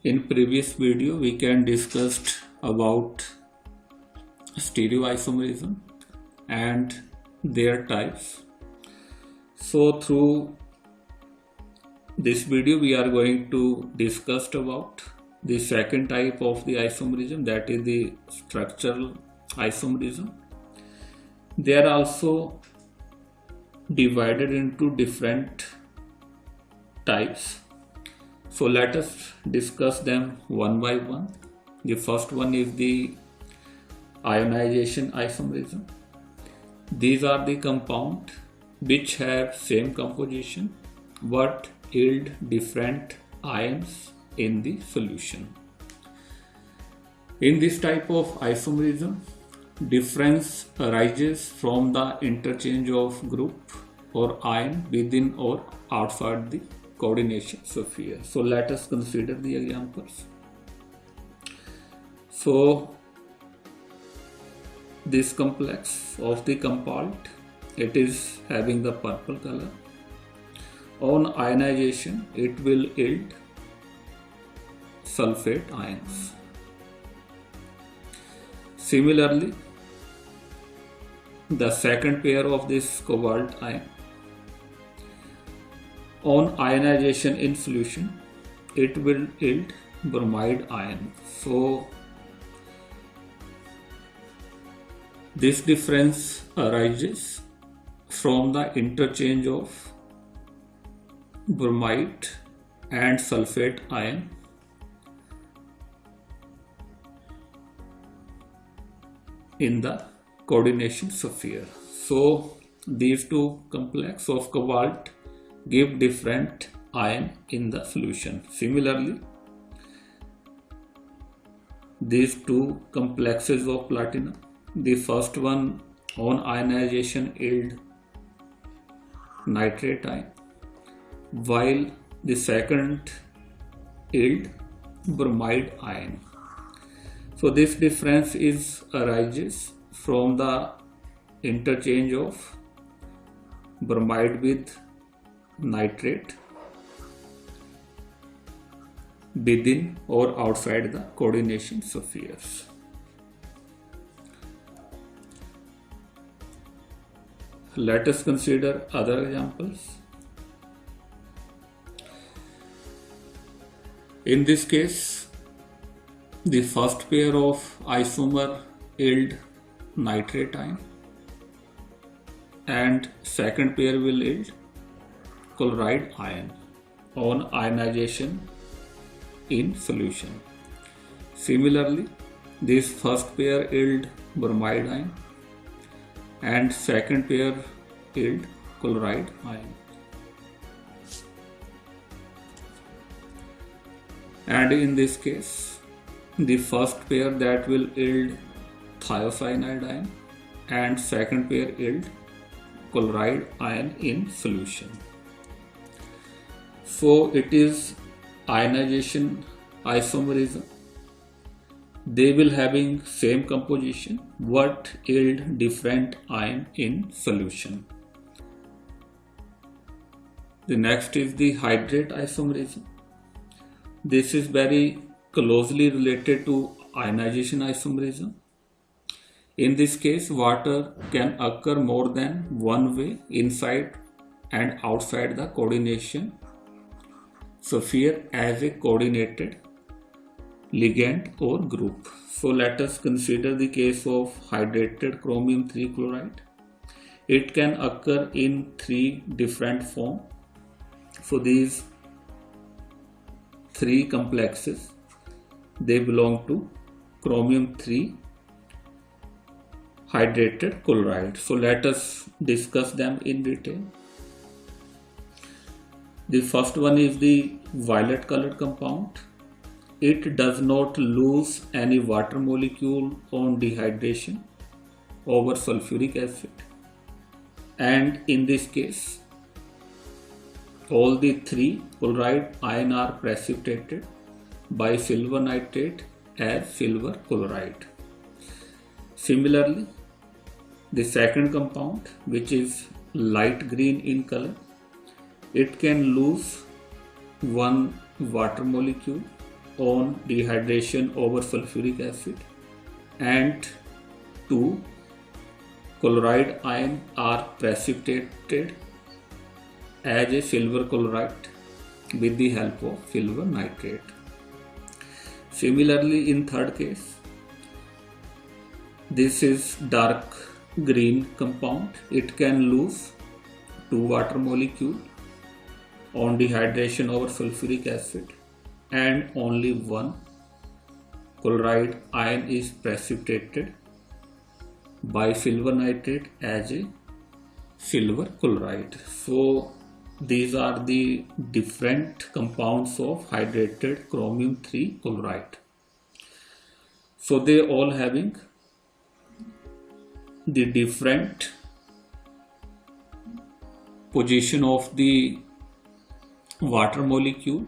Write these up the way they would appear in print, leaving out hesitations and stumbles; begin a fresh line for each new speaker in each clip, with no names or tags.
In previous video we can discussed about stereoisomerism and their types. So through this video we are going to discuss about the second type of the isomerism, that is the structural isomerism. They are also divided into different types. So let us discuss them one by one. The first one is the ionization isomerism. These are the compounds which have same composition but yield different ions in the solution. In this type of isomerism, difference arises from the interchange of group or ion within or outside the coordination sphere. So let us consider the examples. So this complex of the compound, it is having the purple color. On ionization, it will yield sulfate ions. Similarly, the second pair of this cobalt ion, on ionization in solution, it will yield bromide ion. So this difference arises from the interchange of bromide and sulfate ion in the coordination sphere. So these two complex of cobalt give different ion in the solution. Similarly, these two complexes of platinum, the first one on ionization yield nitrate ion, while the second yield bromide ion. So this difference arises from the interchange of bromide with nitrate within or outside the coordination spheres. Let us consider other examples. In this case, the first pair of isomer yield nitrate ion and second pair will yield chloride ion on ionization in solution. Similarly, this first pair yield bromide ion and second pair yield chloride ion. And in this case, the first pair that will yield thiocyanide ion and second pair yield chloride ion in solution. So it is ionization isomerism. They will having same composition but yield different ion in solution. The next is the hydrate isomerism. This is very closely related to ionization isomerism. In this case, water can occur more than one way inside and outside the coordination sphere as a coordinated ligand or group. So let us consider the case of hydrated chromium 3 chloride. It can occur in three different forms. So these three complexes, they belong to chromium 3 hydrated chloride. So let us discuss them in detail. The first one is the violet colored compound. It does not lose any water molecule on dehydration over sulfuric acid, and in this case all the three chloride ion are precipitated by silver nitrate as silver chloride. Similarly, the second compound, which is light green in color, it can lose one water molecule on dehydration over sulfuric acid, and 2. Chloride ion are precipitated as a silver chloride with the help of silver nitrate. Similarly, in third case, this is dark green compound. It can lose 2 water molecule on dehydration over sulfuric acid, and only 1 chloride ion is precipitated by silver nitrate as a silver chloride. So these are the different compounds of hydrated chromium 3 chloride. So they all having the different position of the water molecule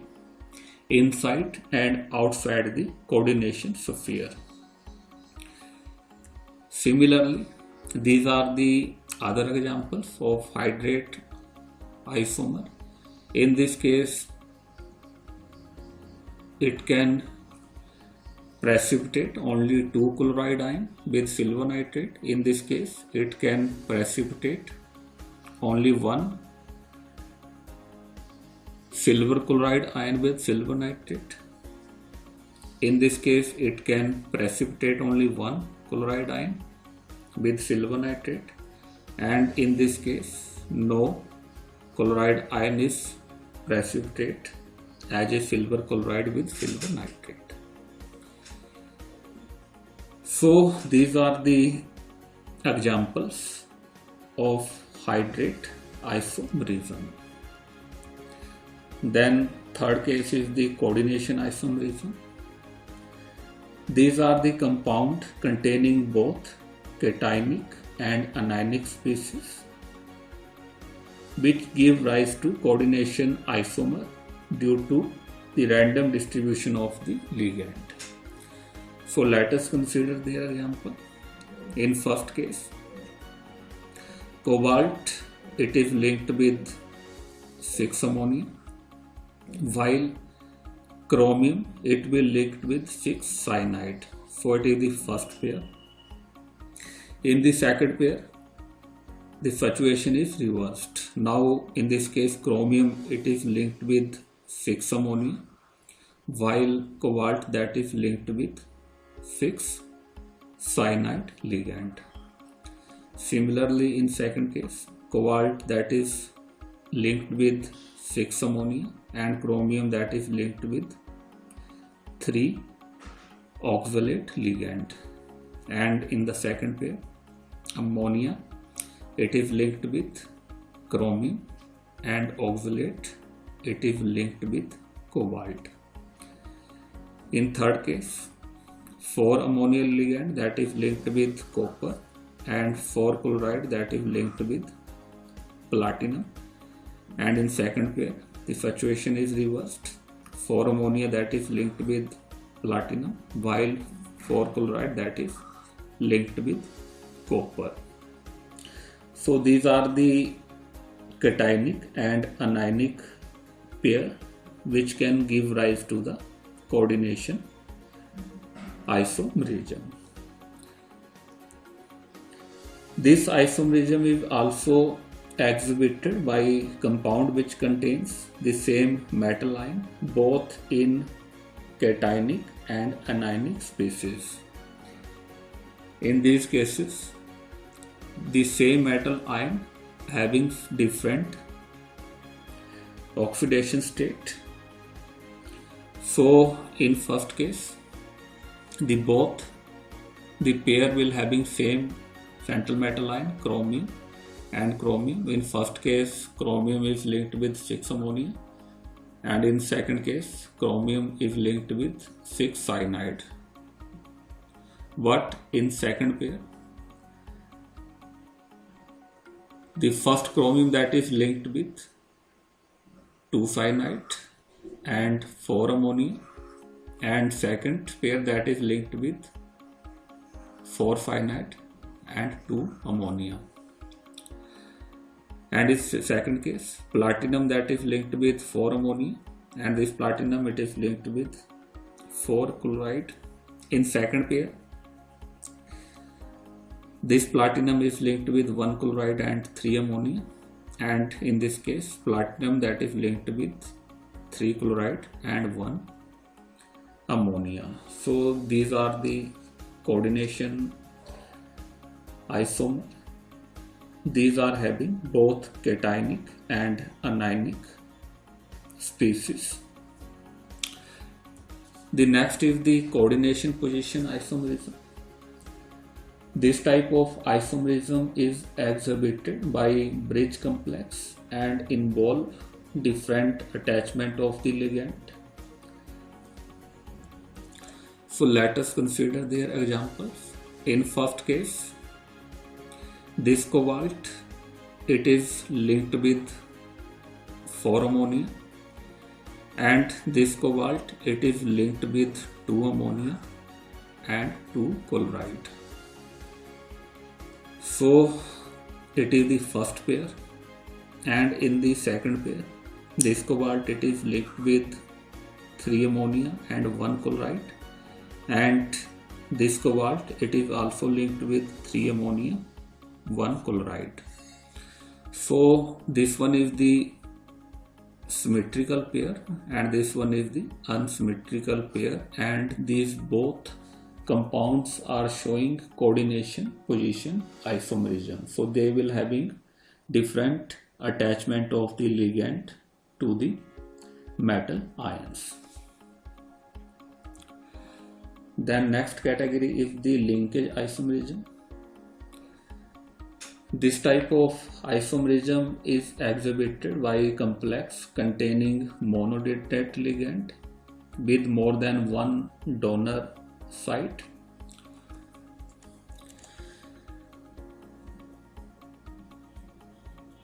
inside and outside the coordination sphere. Similarly, these are the other examples of hydrate isomer. In this case, it can precipitate only 2 chloride ion with silver nitrate. In this case, it can precipitate only 1 silver chloride ion with silver nitrate. In this case, it can precipitate only 1 chloride ion with silver nitrate, and in this case, no chloride ion is precipitate as a silver chloride with silver nitrate. So these are the examples of hydrate isomerism. Then third case is the coordination isomerism. These are the compound containing both cationic and anionic species which give rise to coordination isomer due to the random distribution of the ligand. So let us consider their example. In first case, cobalt, it is linked with 6 ammonia, while chromium, it will linked with 6 cyanide. So it is the first pair. In the second pair, the situation is reversed. Now in this case, chromium, it is linked with 6 ammonia, while cobalt, that is linked with 6 cyanide ligand. Similarly, in second case, cobalt, that is linked with 6 ammonia, and chromium, that is linked with 3 oxalate ligand. And in the second pair, ammonia, it is linked with chromium, and oxalate, it is linked with cobalt. In third case, 4 ammonia ligand, that is linked with copper, and 4 chloride, that is linked with platinum. And in second pair, the situation is reversed. 4 ammonia, that is linked with platinum, while 4 chloride, that is linked with copper. So these are the cationic and anionic pair which can give rise to the coordination isomerism. This isomerism is also exhibited by compound which contains the same metal ion both in cationic and anionic species. In these cases, the same metal ion having different oxidation state. So in first case, the pair will having same central metal ion, chromium and chromium. In first case, chromium is linked with 6 ammonia, and in second case, chromium is linked with 6 cyanide. But in second pair, the first chromium, that is linked with 2 cyanide and 4 ammonia, and second pair, that is linked with 4 cyanide and 2 ammonia. And in second case, platinum, that is linked with 4 ammonia, and this platinum, it is linked with 4 chloride. In second pair, this platinum is linked with 1 chloride and 3 ammonia, and in this case platinum that is linked with 3 chloride and 1 ammonia. So these are the coordination isomer. These are having both cationic and anionic species. The next is the coordination position isomerism. This type of isomerism is exhibited by bridge complex and involve different attachment of the ligand. So let us consider their examples. In first case, this cobalt, it is linked with 4 ammonia, and this cobalt, it is linked with 2 ammonia and 2 chloride. So it is the first pair, and in the second pair, this cobalt, it is linked with 3 ammonia and 1 chloride, and this cobalt, it is also linked with 3 ammonia, 1 chloride. So this one is the symmetrical pair and this one is the unsymmetrical pair, and these both compounds are showing coordination position isomerism. So they will having different attachment of the ligand to the metal ions. Then next category is the linkage isomerism. This type of isomerism is exhibited by a complex containing monodentate ligand with more than one donor site.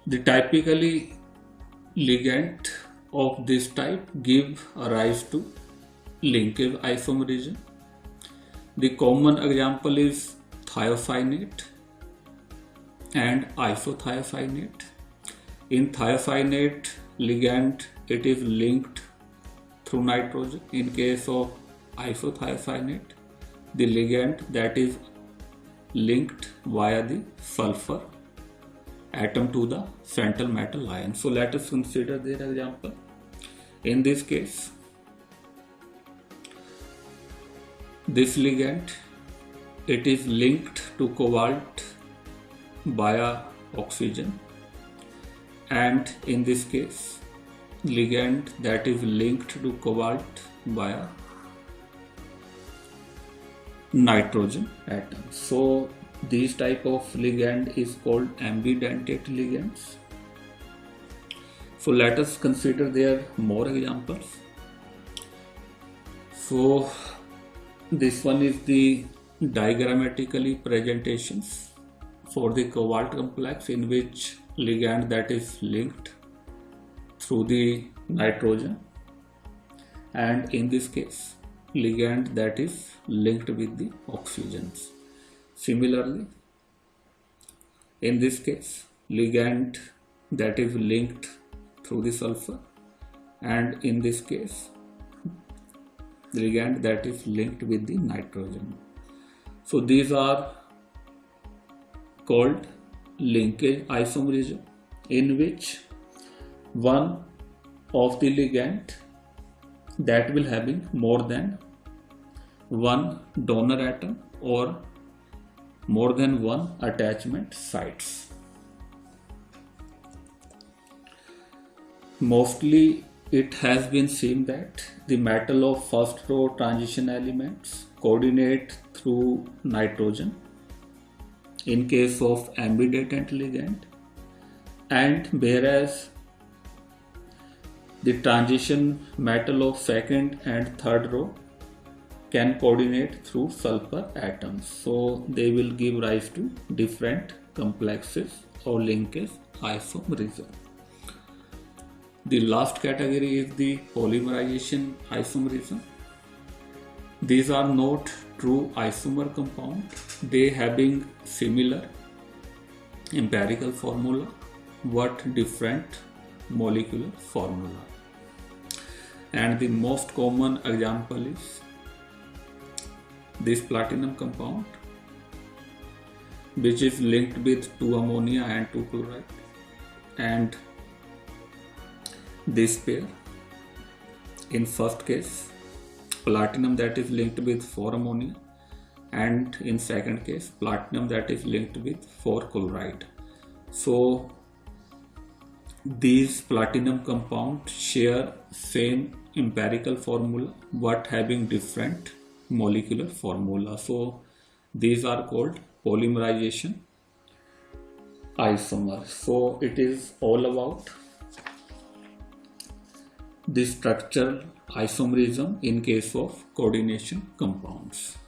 The typically ligand of this type give rise to linkage isomerism. The common example is thiocyanate and isothiocyanate. In thiocyanate ligand, it is linked through nitrogen. In case of isothiocyanate, the ligand that is linked via the sulfur atom to the central metal ion. So let us consider their example. In this case, this ligand, it is linked to cobalt via oxygen, and in this case ligand that is linked to cobalt via nitrogen atom. So these type of ligand is called ambidentate ligands. So let us consider their more examples. So this one is the diagrammatically presentations for the cobalt complex, in which ligand that is linked through the nitrogen, and in this case ligand that is linked with the oxygens. Similarly, in this case ligand that is linked through the sulfur, and in this case ligand that is linked with the nitrogen. So these are called linkage isomerism, in which one of the ligand that will having more than one donor atom or more than one attachment sites. Mostly it has been seen that the metal of first row transition elements coordinate through nitrogen in case of ambidentate ligand, and whereas the transition metal of second and third row can coordinate through sulfur atoms. So they will give rise to different complexes or linkage isomerism. The last category is the polymerization isomerism. These are not true isomer compound. They having similar empirical formula but different molecular formula. And the most common example is this platinum compound, which is linked with 2 ammonia and 2 chloride, and this pair, in first case platinum that is linked with 4 ammonia, and in second case platinum that is linked with 4 chloride. So these platinum compounds share same empirical formula but having different molecular formula. So these are called polymerization isomers. So it is all about the structural isomerism in case of coordination compounds.